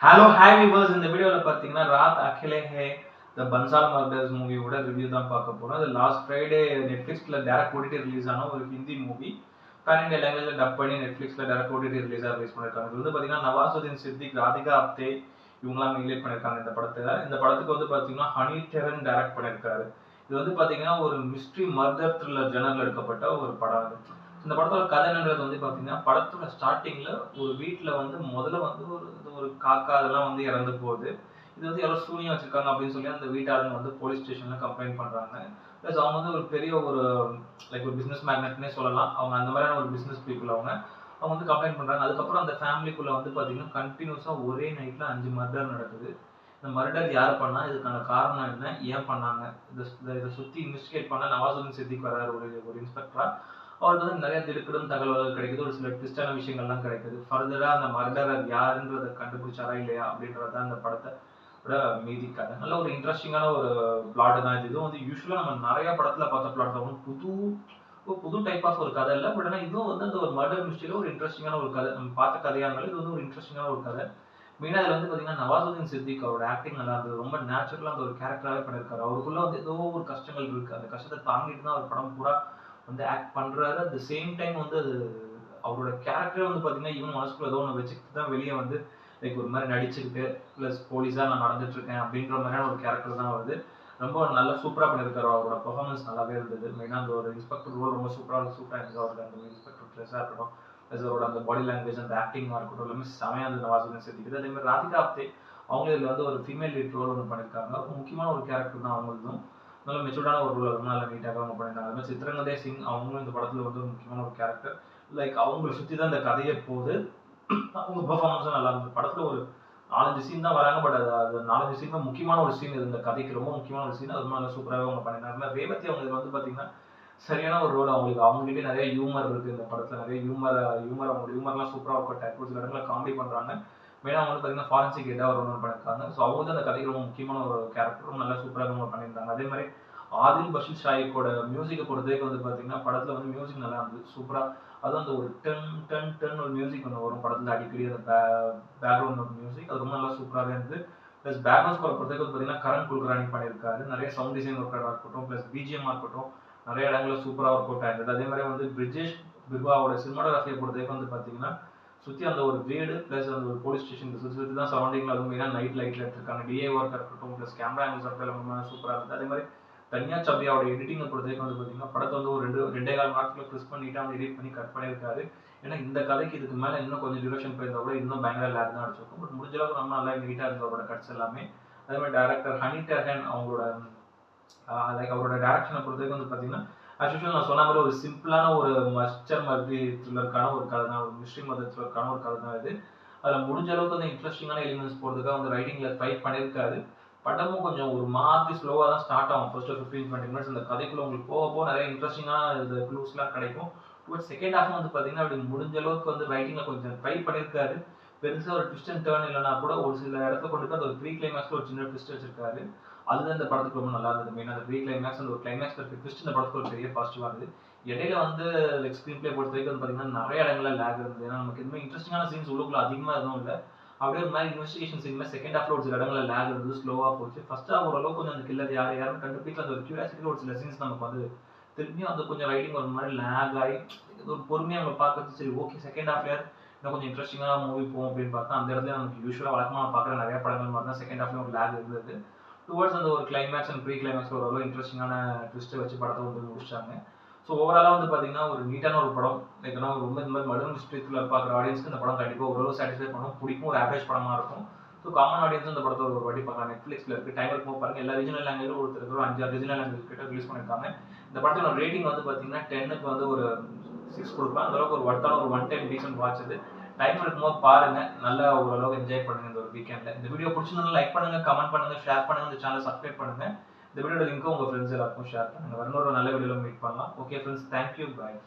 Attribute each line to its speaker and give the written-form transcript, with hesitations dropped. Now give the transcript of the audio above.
Speaker 1: Hello hi viewers, இந்த வீடியோவில் பார்த்தீங்கன்னா ராத் அகலே ஹே த பன்சால் மர்டர்ஸ் மூவியோட ரிவ்யூ தான் பார்க்க போகிறோம். அது லாஸ்ட் ஃப்ரைடே நெட்ஃப்ளிக்ஸில் டேரக்ட் ஓடிடி ரிலீஸ் ஆன ஒரு ஹிந்தி மூவி. பேன் இண்டியா லாங்குவேஜில் டப் பண்ணி நெட்ஃப்ளிக்ஸில் டேரக்ட் ஓடிடி ரிலீஸாக ரிலீஸ் பண்ணியிருக்காங்க. இது வந்து பார்த்தீங்கன்னா நவாசுதீன் சித்திக், ராதிகா ஆப்தே இவங்களாம் ஹைலைட் பண்ணியிருக்காங்க இந்த படத்தில். இந்த படத்துக்கு வந்து பார்த்தீங்கன்னா ஹனி டெரன் டேரக்ட் பண்ணியிருக்காரு. இது வந்து பார்த்தீங்கன்னா ஒரு மிஸ்ட்ரி மர்டர் த்ரில்லர் ஜெனரில் எடுக்கப்பட்ட ஒரு படம். அது இந்த படத்தோட கதைன்றது வந்து பார்த்தீங்கன்னா படத்தோட ஸ்டார்டிங்கில் ஒரு வீட்டில் வந்து முதல்ல வந்து ஒரு காக்கா அதெல்லாம் வந்து இறந்து போகுது. இது வந்து யாரோ சூனியம் வச்சிருக்காங்க அப்படின்னு சொல்லி அந்த வீட்டாளங்க வந்து போலீஸ் ஸ்டேஷன்ல கம்ப்ளைண்ட் பண்றாங்க. ப்ளஸ் அவங்க வந்து ஒரு பெரிய ஒரு லைக் ஒரு பிசினஸ் மேக்னெட்னே சொல்லலாம். அவங்க அந்த மாதிரியான ஒரு பிசினஸ் பீப்புள் அவங்க அவங்க வந்து கம்ப்ளைண்ட் பண்றாங்க. அதுக்கப்புறம் அந்த ஃபேமிலிக்குள்ள வந்து பாத்தீங்கன்னா கண்டினியூஸா ஒரே நைட்ல 5 மர்டர் நடக்குது. இந்த மர்டர் யார் பண்ணா, இதுக்கான காரணம் என்ன, ஏன் பண்ணாங்க, இதை சுத்தி இன்வெஸ்டிகேட் பண்ண நவாசுதீன் சித்திக் வராரு ஒரு இன்ஸ்பெக்டரா. அவருக்கு வந்து நிறைய திடுக்கிடும் தகவல்கள் கிடைக்குது, ஒரு சில ட்விஸ்டான விஷயங்கள்லாம் கிடைக்குது. ஃபர்தரா அந்த மர்டரர் யாருன்றதை கண்டுபிடிச்சாரா இல்லையா அப்படின்றத அந்த படத்தை மீதி கதை. நல்ல ஒரு இன்ட்ரெஸ்டிங்கான ஒரு பிளாட் தான் இது. இதுவும் வந்து யூஸ்வலா நம்ம நிறைய படத்துல பார்த்த பிளாட் தான். புது டைப் ஆஃப் ஒரு கதை இல்லை. பட் ஆனால் இதுவும் வந்து அந்த ஒரு மர்டர் மிஸ்டரியில ஒரு இன்ட்ரெஸ்டிங்கான ஒரு கதை. நம்ம பார்த்த கதையா இருந்தாலும் இது வந்து ஒரு இன்ட்ரெஸ்டிங்கான ஒரு கதை. மெயினாக அதில் வந்து பார்த்தீங்கன்னா நவாசுதீன் சித்திக் அவரோட ஆக்டிங் நல்லா இருந்தது. ரொம்ப நேச்சுரலாக அந்த ஒரு கேரக்டராகவே பண்ணியிருக்காரு. அவருக்குள்ள வந்து ஏதோ ஒரு கஷ்டங்கள் இருக்கு. அந்த கஷ்டத்தை தாங்கிட்டு தான் அவர் படம் பூரா வந்து ஆக்ட் பண்றாரு. அட் த சேம் டைம் வந்து அது அவரோட கேரக்டரே வந்து பார்த்தீங்கன்னா இவன் மனசுக்குள்ள ஏதோ ஒன்று வச்சுக்கிட்டு தான் வெளியே வந்து லைக் ஒரு மாதிரி நடிச்சுக்கிட்டு ப்ளஸ் போலீஸாக நான் நடந்துட்டு இருக்கேன் அப்படின்ற மாதிரியான ஒரு கேரக்டர் தான் வருது. ரொம்ப நல்லா சூப்பராக பண்ணியிருக்காரு. அவரோட பெர்ஃபார்மன்ஸ் நல்லாவே இருந்தது. மெயினாக அந்த ஒரு இன்ஸ்பெக்டர் ரோல் ரொம்ப சூப்பராக இருந்தது. அவருக்கு அந்த இன்ஸ்பெக்டர் ட்ரெஸ்ஸாக இருக்கட்டும், ப்ளஸ் அவரோட அந்த பாடி லாங்குவேஜ், அந்த ஆக்டிங்காக இருக்கட்டும், எல்லாமே செமையாக அந்த நவாசுதீன் சித்திக். அதே மாதிரி ராதிகா ஆப்தே அவங்க இதில் வந்து ஒரு ஃபீமேல் லீட் ரோல் ஒன்று பண்ணியிருக்காங்க. ஒரு முக்கியமான ஒரு கேரக்டர் தான் அவங்களுக்கும். நல்ல மெச்சூர்டான ஒரு ரோல், ரொம்ப நல்லா நீட்டாக அவங்க பண்ணியிருந்தாங்க. அது மாதிரி சித்ரங்கதே சிங் அவங்களும் இந்த படத்தில் வந்து ஒரு முக்கியமான ஒரு கேரக்டர். லைக் அவங்களை சுற்றி தான் இந்த கதையை போகுது. அவங்க பெர்ஃபார்மன்ஸும் நல்லா இருந்தது. படத்தில் ஒரு 4-5 சீன் தான் வராங்க. பட் அது 4-5 சீன் தான் முக்கியமான ஒரு சீன். இது இந்த கதைக்கு ரொம்ப முக்கியமான ஒரு சீன். அது ரொம்ப நல்லா சூப்பராகவே அவங்க பண்ணியிருந்தாங்க. ரேவதி அவங்க இதில் வந்து பார்த்தீங்கன்னா சரியான ஒரு ரோல். அவங்ககிட்ட நிறைய ஹியூமர் இருக்கு. இந்த படத்தில் நிறைய அவங்களோட ஹியூமர்லாம் சூப்பராக ஒர்க் அவுட் ஆயிருக்கு. ஒரு சில இடங்களில் காமெடி பண்ணுறாங்க. மெயினாக அவங்க வந்து பார்த்தீங்கன்னா ஃபாரன்சிக் ஹெட்டாக ஒரு ரோல் பண்ணியிருக்காங்க. ஸோ அவங்க வந்து அந்த கதைக்கு ரொம்ப முக்கியமான ஒரு கேரக்டரும் நல்லா சூப்பராக அவங்க பண்ணியிருந்தாங்க. அதே மாதிரி ஆதில் பஷீர் ஷாயிக்கோட மியூசிக்கை பொறுத்தவரைக்கும் வந்து பார்த்தீங்கன்னா படத்தில் வந்து மியூசிக் நல்லா இருந்தது சூப்பராக. அதுவும் அந்த ஒரு டன் டன் டன் ஒரு மியூசிக் ஒன்று வரும் படத்தில் அடிக்கடி. அந்த பேக்ரவுண்ட் மியூசிக் அது ரொம்ப நல்லா சூப்பராகவே இருந்தது. ப்ளஸ் பேக்ரவுண்ட் ஸ்கோரை பொறுத்தவரைக்கும் பார்த்தீங்கன்னா கரண் குல்கர்னி பண்ணியிருக்காரு. நிறைய சவுண்ட் டிசைன் ஒர்க்காக இருக்கட்டும், ப்ளஸ் பிஜிஎம் இருக்கட்டும், நிறைய இடங்களில் சூப்பராக ஒர்க் அவுட் ஆயிருந்தது. அதே மாதிரி வந்து பிரிஜேஷ் பிர்வாவோட சினிமாட்டோகிராஃபியை பொறுத்தவரைக்கும் வந்து பார்த்தீங்கன்னா சுற்றி அந்த ஒரு வீடு ப்ளஸ் அந்த ஒரு போலீஸ் ஸ்டேஷன் சுற்றி தான் சரௌண்டிங்கில், அதுவும் மெயினாக நைட் லைட்டில் எடுத்திருக்காங்க. டிஏ ஒர்க் இருக்கட்டும், ப்ளஸ் கேமரா ஆங்கிள்ஸ் இருக்கட்டும் சூப்பராக இருந்தது. அதே மாதிரி தனியா சபியாவோட எடிட்டிங்கை பொறுத்தவரைக்கும் வந்து பார்த்தீங்கன்னா படத்தை வந்து ஒரு 2.25 நாட்களில் ப்ரெஸ் பண்ணிட்டு அவங்க எடிட் பண்ணி கட் பண்ணியிருக்காரு. ஏன்னா இந்த கதைக்கு இதுக்கு மேலே இன்னும் கொஞ்சம் டியூரேஷன் போயிருந்தா கூட இன்னும் பயங்கர லேக் தான் அடிச்சிருக்கும். பட் முடிஞ்ச அளவுக்கு ரொம்ப நல்லா நீட்டாக இருந்தது அவரோட கட்ஸ் எல்லாமே. அதே மாதிரி டேரக்டர் ஹனி டெரன் அவங்களோட லைக் அவரோட டேரக்ஷனை பொறுத்தவரைக்கும் வந்து பார்த்தீங்கன்னா ஆக்சுவலாக நான் சொன்ன மாதிரி ஒரு சிம்பிளான ஒரு மஸ்டர் மாதிரி த்ரில்லருக்கான ஒரு கதை தான், ஒரு மிஸ்ட்ரி மதர் த்ரில்லருக்கான ஒரு கதை தான் இது. அதில் முடிஞ்ச அளவுக்கு வந்து இன்ட்ரெஸ்டிங்கான எலிமெண்ட்ஸ் போகிறதுக்காக வந்து ரைட்டிங்கில் ட்ரை பண்ணியிருக்காரு. படமும் கொஞ்சம் ஒரு மாதிரி ஸ்லோவாக தான் ஸ்டார்ட் ஆகும். ஃபர்ஸ்ட் 15-20 மினிட்ஸ் இந்த கதைக்குள்ள உங்களுக்கு போக போக நிறைய இன்ட்ரெஸ்டிங்கான இது க்ளூஸ்லாம் கிடைக்கும். டுவர்ட்ஸ் செகண்ட் ஹாஃப் வந்து பார்த்தீங்கன்னா அப்படி முடிஞ்ச அளவுக்கு வந்து ரைட்டிங்கில் கொஞ்சம் ட்ரை பண்ணியிருக்காரு. பெருசாக ஒரு ட்விஸ்ட் அண்ட் டேர்ன் இல்லைனா கூட ஒரு சில இடத்துல கொண்டு போய் அந்த ஒரு ப்ரீ கிளைமேக்ஸில் ஒரு சின்ன ட்விஸ்ட் வச்சிருக்காரு. அதுதான் இந்த படத்துக்கு ரொம்ப நல்லா இருந்தது. மெயினாக அந்த ப்ரீ கிளைமேக்ஸ் அந்த ஒரு கிளைமேக்ஸ் இருக்க ட்விஸ்ட் இந்த படத்துக்கு ஒரு பெரிய பாசிட்டிவாக இருந்தது. இடையில வந்து லைக் ஸ்க்ரீன் பிளே பொறுத்த வரைக்கும் வந்து பார்த்தீங்கன்னா நிறைய இடங்கள்ல லேக் இருந்தது. ஏன்னா நமக்கு எதுவுமே இன்ட்ரெஸ்டிங்கான சீன்ஸ் உள்ளுக்குள்ள அதிகமாக எதுவும் இல்லை. அப்படியே ஒரு மாதிரி இன்வெஸ்டிகேஷன் சீன்ல செகண்ட் ஹாஃப்ல ஒரு சில இடங்கள்ல லேக் இருந்தது, ஸ்லோவாக போச்சு. ஃபர்ஸ்ட் ஹாஃப் ஓரளவுக்கு கொஞ்சம் அந்த கில்லர் யாருன்னு கண்டுபிடிக்கல. அந்த ஒரு கியூரியாசிட்டி ஒரு சில சீன்ஸ் நமக்கு வந்து திரும்பியும் அந்த கொஞ்சம் ரைட்டிங் ஒரு மாதிரி லேக் ஆகி ஒரு பொறுமையாக நம்ம பார்க்கறது சரி ஓகே செகண்ட் ஹாஃப்ல இன்னும் கொஞ்சம் இன்ட்ரெஸ்டிங்கான மூவி போகும் அப்படின்னு பார்த்தா அந்த இடத்துல நமக்கு யூஸ்வலாக வழக்கமாக பார்க்குற நிறைய படங்கள் மாதிரி தான் செகண்ட் ஹாஃப்ல ஒரு லேக் இருந்தது. டுவர்ட்ஸ் அந்த ஒரு கிளைமேக்ஸ் அண்ட் ப்ரீ கிளைமேக்ஸ் ஓரளவு இன்ட்ரெஸ்டிங்கான ட்விஸ்ட்டை வச்சு படத்தை வந்து முடிச்சிட்டாங்க. ஸோ ஓவராலாக வந்து பார்த்தீங்கன்னா ஒரு நீட்டான ஒரு படம். லைக் ரொம்ப இந்த மாதிரி மர்டர் மிஸ்ட்ரி த்ரில்லர் பார்க்குற ஆடியன்ஸ்க்கு இந்த படம் கண்டிப்பாக ஓரளவு சாட்டிஸ்ஃபை பண்ணும், பிடிக்கும். ஒரு ஆவரேஜ் படமாக இருக்கும். ஸோ காமன் ஆடியன்ஸ் இந்த படத்தை ஒரு வாட்டி பார்க்கலாம். நெட்ஃப்ளிக்ஸில் இருக்குது, டைம் இருக்கும்போது பாருங்க. எல்லா ரீஜனல் லாங்குவேஜும் ஒருத்தருக்கு ஒரு 5-6 ரீஜனல் லாங்குவேஜ் கிட்ட ரிலீஸ் பண்ணியிருக்காங்க. இந்த படத்தோட ரேட்டிங் வந்து பார்த்தீங்கன்னா 10க்கு வந்து ஒரு 6 கொடுக்கலாம். அந்தளவுக்கு ஒரு ஒர்த்தான ஒரு ஒன் டைம் டீசன்ட் வாட்ச் இது. டைம் இருக்கும்போது பாருங்க, நல்லா ஓரளவுக்கு என்ஜாய் பண்ணுங்க இந்த ஒரு வீக்கெண்டில். இந்த வீடியோ பிடிச்சிருந்தா லைக் பண்ணுங்க, கமெண்ட் பண்ணுங்க, ஷேர் பண்ணுங்க, இந்த சேனல் சப்ஸ்கிரைப் பண்ணுங்க. இந்த வீடியோட லிங்க்கும் உங்கள் ஃப்ரெண்ட்ஸ் எல்லாருக்கும் ஷேர் பண்ணுங்க. இன்னொரு நல்ல வீடியோவில் மீட் பண்ணலாம். ஓகே ஃப்ரெண்ட்ஸ், தேங்க்யூ, பாய்.